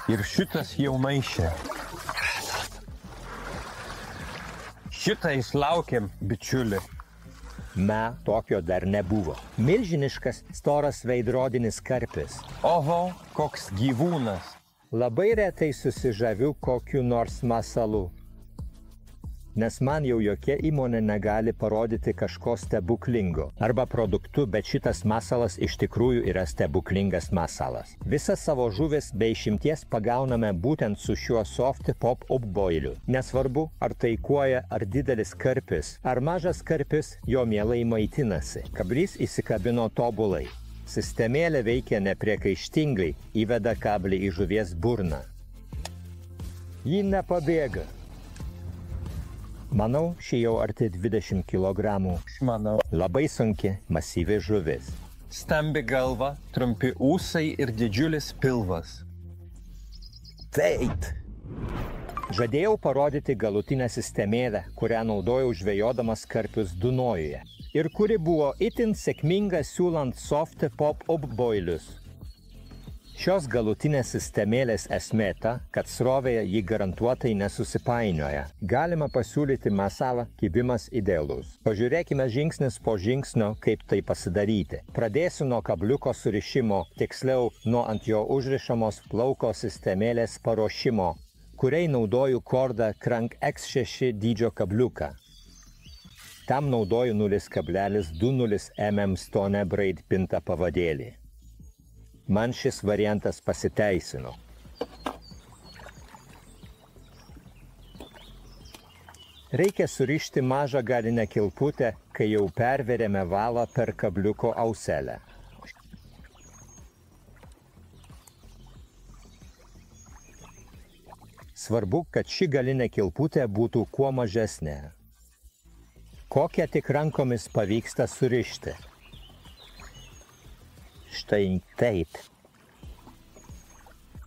Ir šitas jau maišė. Šitą išlaukėm, bičiuli. Tokio dar nebuvo. Milžiniškas, storas veidrodinis karpis. Oho, koks gyvūnas. Labai retai susižaviu kokiu nors masalu. Nes man jau jokia įmonė negali parodyti kažko stebuklingo arba produktu, bet šitas masalas iš tikrųjų yra stebuklingas masalas. Visas savo žuvis be išimties pagauname būtent su šiuo soft pop boiliu. Nesvarbu, ar tai kuoja, ar didelis karpis, ar mažas karpis, jo mielai maitinasi. Kablys įsikabino tobulai. Sistemėlė veikia nepriekaištingai, įveda kablį į žuvies burną. Ji nepabėga. Manau, ši jau arti 20 kilogramų. Manau. Labai sunki, masyvi žuvis. Stambi galva, trumpi ūsai ir didžiulis pilvas. Taip. Žadėjau parodyti galutinę sistemėlę, kurią naudojau žvejodamas karpius Dunojuje. Ir kuri buvo itin sėkminga siūlant soft pop boilius. Šios galutinės sistemėlės esmė ta, kad srovėje ji garantuotai nesusipainioja. Galima pasiūlyti masalą, kibimas idealus. Pažiūrėkime žingsnis po žingsnio, kaip tai pasidaryti. Pradėsiu nuo kabliuko surišimo, tiksliau nuo ant jo užrišamos plauko sistemėlės paruošimo, kuriai naudoju kordą Crank X6 dydžio kabliuką. Tam naudoju 0,20 mm Stone Braid pintą pavadėlį. Man šis variantas pasiteisino. Reikia surišti mažą galinę kilputę, kai jau perveriame valą per kabliuko auselę. Svarbu, kad ši galinė kilputė būtų kuo mažesnė. Kokią tik rankomis pavyksta surišti. Štai taip.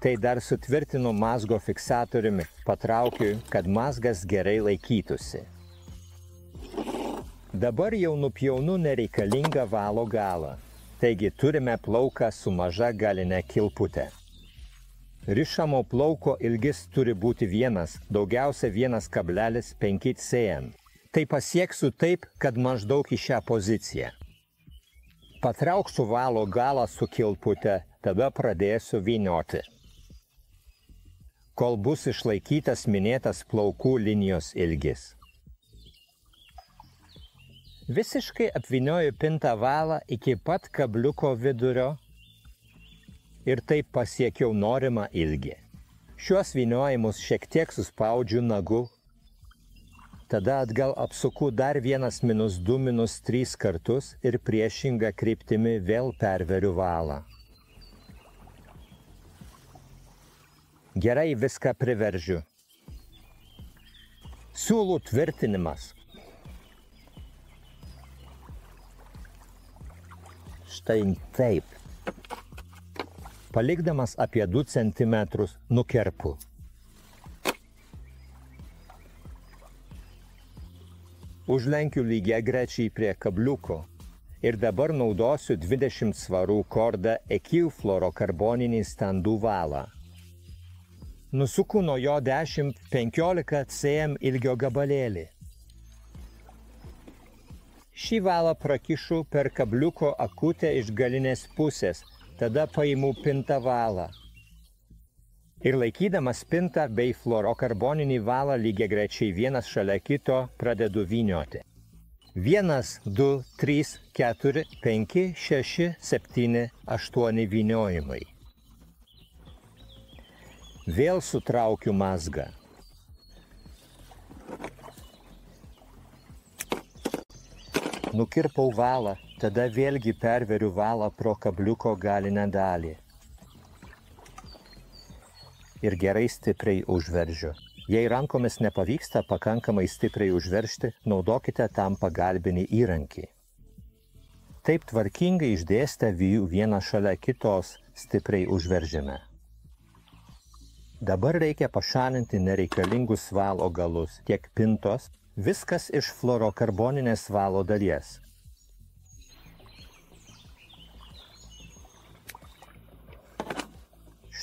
Tai dar sutvirtinu mazgo fiksatoriumi, patraukiu, kad mazgas gerai laikytųsi. Dabar jau nupjaunu nereikalingą valo galą. Taigi turime plauką su maža galine kilpute. Rišamo plauko ilgis turi būti daugiausia 1,5 cm. Tai pasieksiu taip, kad maždaug į šią poziciją. Patrauksiu valo galą su kilpute, tada pradėsiu vynioti. Kol bus išlaikytas minėtas plaukų linijos ilgis. Visiškai apvynioju pintą valą iki pat kabliuko vidurio ir taip pasiekiau norimą ilgį. Šiuos vyniojimus šiek tiek suspaudžiu nagu. Tada atgal apsuku dar -2-3 kartus ir priešingą kryptimi vėl perveriu valą. Gerai viską priveržiu. Siūlų tvirtinimas. Štai taip. Palikdamas apie 2 cm nukerpu. Užlenkiu lygiagrečiai prie kabliuko ir dabar naudosiu 20 svarų kordą EQ fluorokarboninį standų valą. Nusuku nuo jo 10-15 cm ilgio gabalėlį. Šį valą prakišu per kabliuko akutę iš galinės pusės, tada paimu pintą valą. Ir laikydamas pintą bei fluorokarboninį valą lygiagrečiai vienas šalia kito pradedu vynioti. 1, 2, 3, 4, 5, 6, 7, 8 vyniojimai. Vėl sutraukiu mazgą. Nukirpau valą, tada vėlgi perveriu valą pro kabliuko galinę dalį. Ir gerai stipriai užveržiu. Jei rankomis nepavyksta pakankamai stipriai užveržti, naudokite tam pagalbinį įrankį. Taip tvarkingai išdėstę vijų vieną šalia kitos stipriai užveržime. Dabar reikia pašalinti nereikalingus valo galus, tiek pintos, viskas iš fluorokarboninės valo dalies.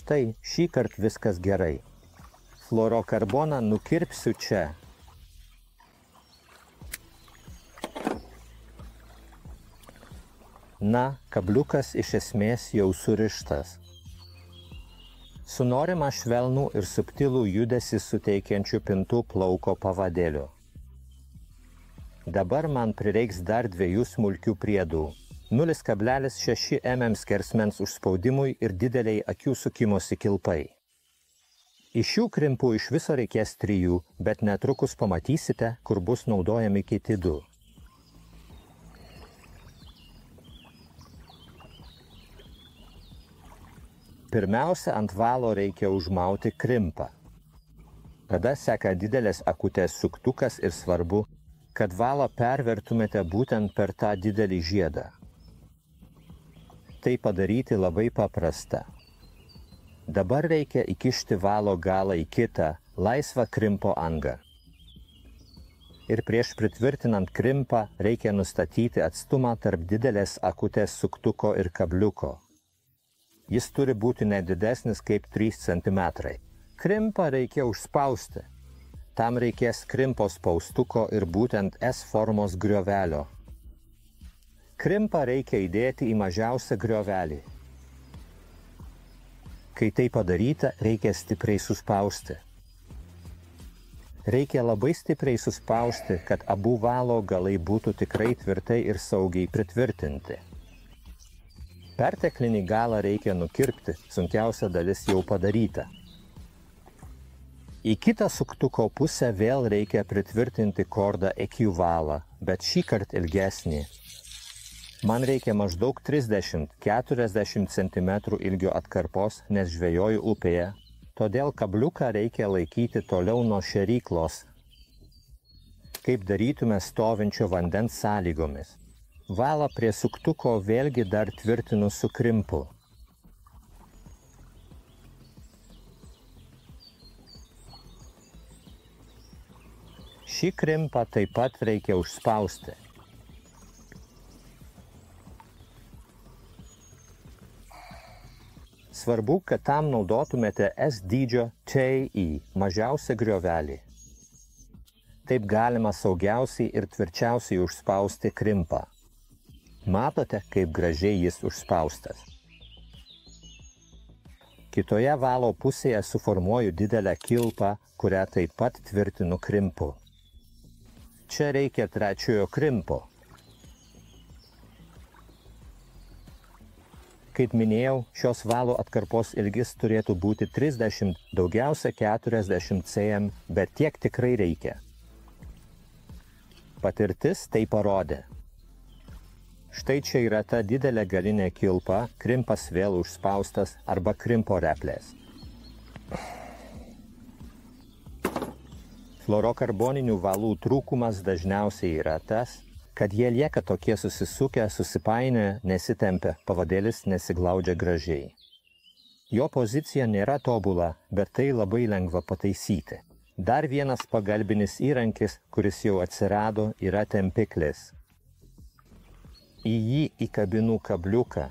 Štai šį kartą viskas gerai. Fluorokarboną nukirpsiu čia. Na, kabliukas iš esmės jau surištas. Su norima švelnų ir subtilų judesį suteikiančių pintų plauko pavadėliu. Dabar man prireiks dar 2 smulkių priedų. 0,6 mm skersmens užspaudimui ir dideliai akių sukimosi kilpai. Iš šių krimpų iš viso reikės 3, bet netrukus pamatysite, kur bus naudojami kiti 2. Pirmiausia, ant valo reikia užmauti krimpą. Tada seka didelės akutės suktukas ir svarbu, kad valą pervertumėte būtent per tą didelį žiedą. Tai padaryti labai paprasta. Dabar reikia įkišti valo galą į kitą, laisvą krimpo angą. Ir prieš pritvirtinant krimpą reikia nustatyti atstumą tarp didelės akutės suktuko ir kabliuko. Jis turi būti nedidesnis kaip 3 cm. Krimpą reikia užspausti. Tam reikės krimpo spaustuko ir būtent S formos griovelio. Krimpą reikia įdėti į mažiausią griovelį. Kai tai padaryta, reikia stipriai suspausti. Reikia labai stipriai suspausti, kad abu valo galai būtų tikrai tvirtai ir saugiai pritvirtinti. Perteklinį galą reikia nukirpti, sunkiausia dalis jau padaryta. Į kitą suktuko pusę vėl reikia pritvirtinti kordą EQ valą, bet šį kartą ilgesnį. Man reikia maždaug 30–40 cm ilgio atkarpos, nes žvejoju upėje, todėl kabliuką reikia laikyti toliau nuo šėryklos, kaip darytume stovinčio vandens sąlygomis. Valą prie suktuko vėlgi dar tvirtinu su krimpu. Šį krimpą taip pat reikia užspausti. Svarbu, kad tam naudotumėte S dydžio TI, mažiausią griovelį. Taip galima saugiausiai ir tvirčiausiai užspausti krimpą. Matote, kaip gražiai jis užspaustas. Kitoje valo pusėje suformuoju didelę kilpą, kurią taip pat tvirtinu krimpu. Čia reikia 3 krimpo. Kaip minėjau, šios valo atkarpos ilgis turėtų būti 30, daugiausia 40 cm, bet tiek tikrai reikia. Patirtis tai parodė. Štai čia yra ta didelė galinė kilpa, krimpas vėl užspaustas arba krimpo replės. Fluorokarboninių valų trūkumas dažniausiai yra tas, kad jie lieka tokie susisukę, susipainioję, nesitempia, pavadėlis nesiglaudžia gražiai. Jo pozicija nėra tobula, bet tai labai lengva pataisyti. Dar vienas pagalbinis įrankis, kuris jau atsirado, yra tempiklis. Į jį įkabinu kabliuką.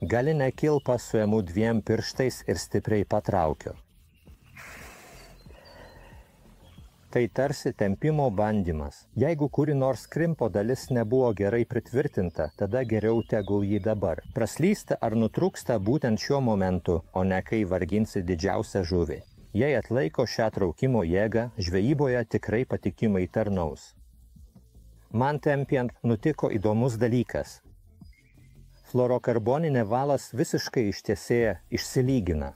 Galinę kilpą suimu 2 pirštais ir stipriai patraukiu. Tai tarsi tempimo bandymas. Jeigu kuri nors krimpo dalis nebuvo gerai pritvirtinta, tada geriau tegul jį dabar. Praslysta ar nutrūksta būtent šiuo momentu, o ne kai varginsi didžiausią žuvį. Jei atlaiko šią traukimo jėgą, žvejyboje tikrai patikimai tarnaus. Man tempiant nutiko įdomus dalykas. Fluorokarboninė valas visiškai ištiesėja, išsilygina.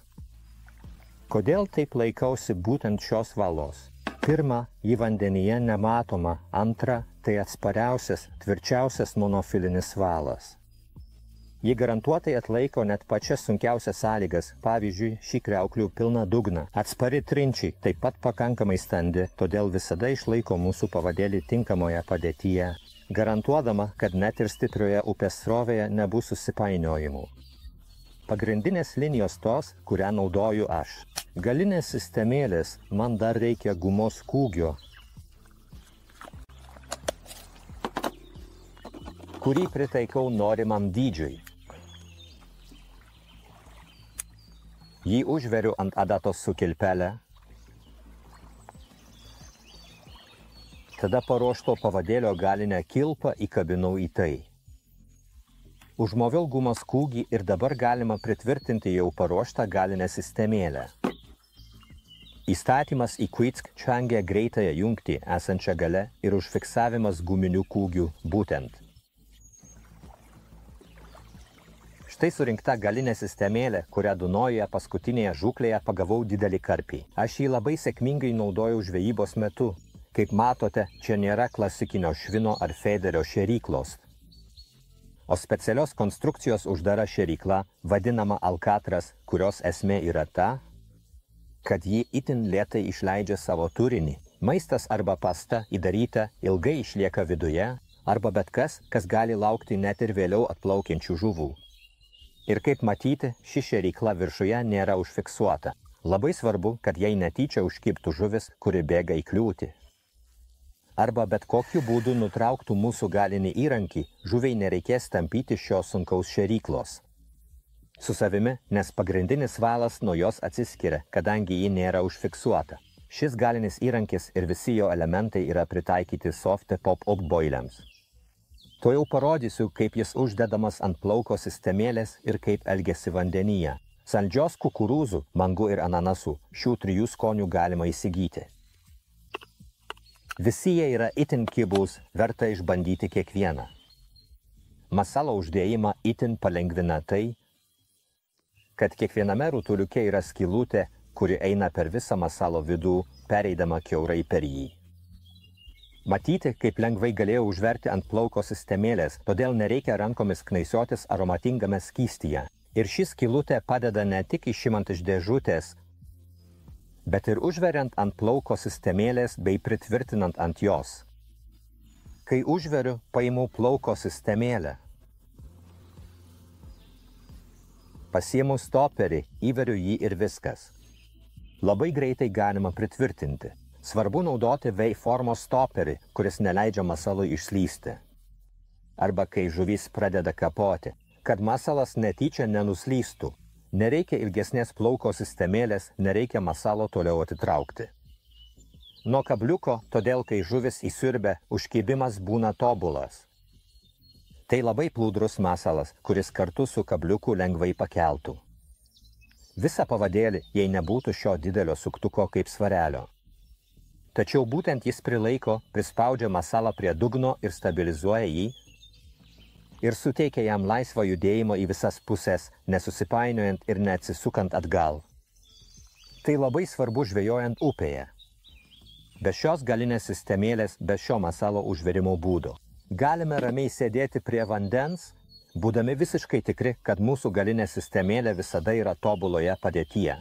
Kodėl taip laikausi būtent šios valos? Pirma, ji vandenyje nematoma, antra, tai atspariausias, tvirčiausias monofilinis valas. Ji garantuotai atlaiko net pačias sunkiausias sąlygas, pavyzdžiui, šį kriauklių pilną dugną. Atspari trinčiai, taip pat pakankamai standi, todėl visada išlaiko mūsų pavadėlį tinkamoje padėtyje, garantuodama, kad net ir stiprioje upės srovėje nebus susipainiojimų. Pagrindinės linijos tos, kurią naudoju aš. Galinės sistemėlės man dar reikia gumos kūgio, kurį pritaikau norimam dydžiui. Jį užveriu ant adatos su kilpele. Tada paruošto pavadėlio galinę kilpą įkabinau į tai. Užmoviau gumos kūgį ir dabar galima pritvirtinti jau paruoštą galinę sistemėlę. Įstatymas į Quick Change greitąją jungtį esančią gale ir užfiksavimas guminių kūgių būtent. Štai surinkta galinė sistemėlė, kurią Dunojuje paskutinėje žūklėje pagavau didelį karpį. Aš jį labai sėkmingai naudojau žvejybos metu. Kaip matote, čia nėra klasikinio švino ar federio šėryklos, o specialios konstrukcijos uždara šėrykla, vadinama Alcatraz, kurios esmė yra ta, kad ji itin lėtai išleidžia savo turinį. Maistas arba pasta įdaryta ilgai išlieka viduje, arba bet kas gali laukti net ir vėliau atplaukiančių žuvų. Ir kaip matyti, ši šėrykla viršuje nėra užfiksuota. Labai svarbu, kad jai netyčia užkibtų žuvis, kuri bėga į kliūtį. Arba bet kokiu būdu nutrauktų mūsų galinį įrankį, žuviai nereikės tampyti šios sunkaus šėryklos. Su savimi, nes pagrindinis valas nuo jos atsiskiria, kadangi ji nėra užfiksuota. Šis galinis įrankis ir visi jo elementai yra pritaikyti Soft Pop boiliams. To jau parodysiu, kaip jis uždedamas ant plauko sistemėlės ir kaip elgiasi vandenyje. Saldžios kukurūzų, mangų ir ananasų, šių 3 skonių galima įsigyti. Visi jie yra itin kibūs, verta išbandyti kiekvieną. Masalo uždėjimą itin palengvina tai, kad kiekviename rutuliuke yra skylutė, kuri eina per visą masalo vidų, pereidama kiaurai per jį. Matyti, kaip lengvai galėjau užverti ant plauko sistemėlės, todėl nereikia rankomis knaisiotis aromatingame skystyje. Ir ši skylutė padeda ne tik išimant iš dėžutės, bet ir užveriant ant plauko sistemėlės bei pritvirtinant ant jos. Kai užveriu, paimu plauko sistemėlę. Pasiimu stoperį, įveriu jį ir viskas. Labai greitai galima pritvirtinti. Svarbu naudoti V formos stoperį, kuris neleidžia masalui išslysti. Arba kai žuvis pradeda kapoti, kad masalas netyčia nenuslystų. Nereikia ilgesnės plauko sistemėlės, nereikia masalo toliau atitraukti. Nuo kabliuko, todėl kai žuvis įsiurbia, užkibimas būna tobulas. Tai labai plūdrus masalas, kuris kartu su kabliuku lengvai pakeltų. Visą pavadėlį, jei nebūtų šio didelio suktuko kaip svarelio. Tačiau būtent jis prilaiko, prispaudžia masalą prie dugno ir stabilizuoja jį, ir suteikia jam laisvą judėjimą į visas pusės, nesusipainiojant ir neatsisukant atgal. Tai labai svarbu žvejojant upėje. Be šios galinės sistemėlės, be šio masalo užverimo būdo. Galime ramiai sėdėti prie vandens, būdami visiškai tikri, kad mūsų galinė sistemėlė visada yra tobuloje padėtyje.